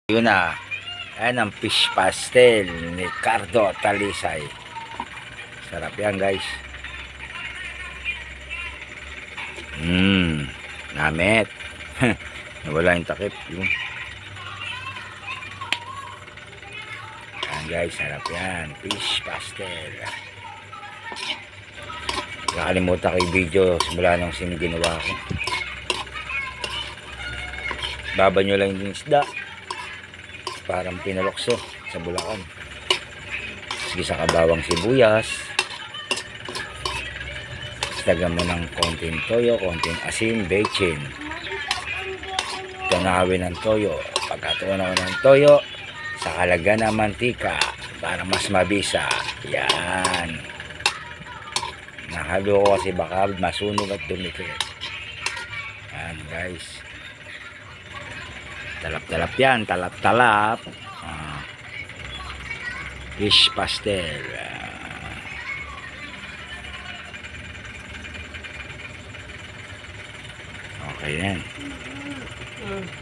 Yun na. Ayan ang fish pastel ni Cardo Talisay. Sarap yan, guys. Namit. Nawala yung takip. Yun. Ayan, guys. Sarap yan. Fish pastel. Nakalimutan ko yung video simula nung ginawa ko. Baba nyo lang yung isda. Parang pinalokso sa Bulacan. Sige sa kabawang sibuyas. Lagyan mo ng konting toyo, konting asin, bechin. Tunawin ng toyo. Pagkatunaw ng toyo, sa kalagyan ng mantika para mas mabisa. Yan. Nahalo ko kasi baka masunog at dumikit. Yan, guys. Talap-talap yan, talap-talap. Fish pastel. Okay yan.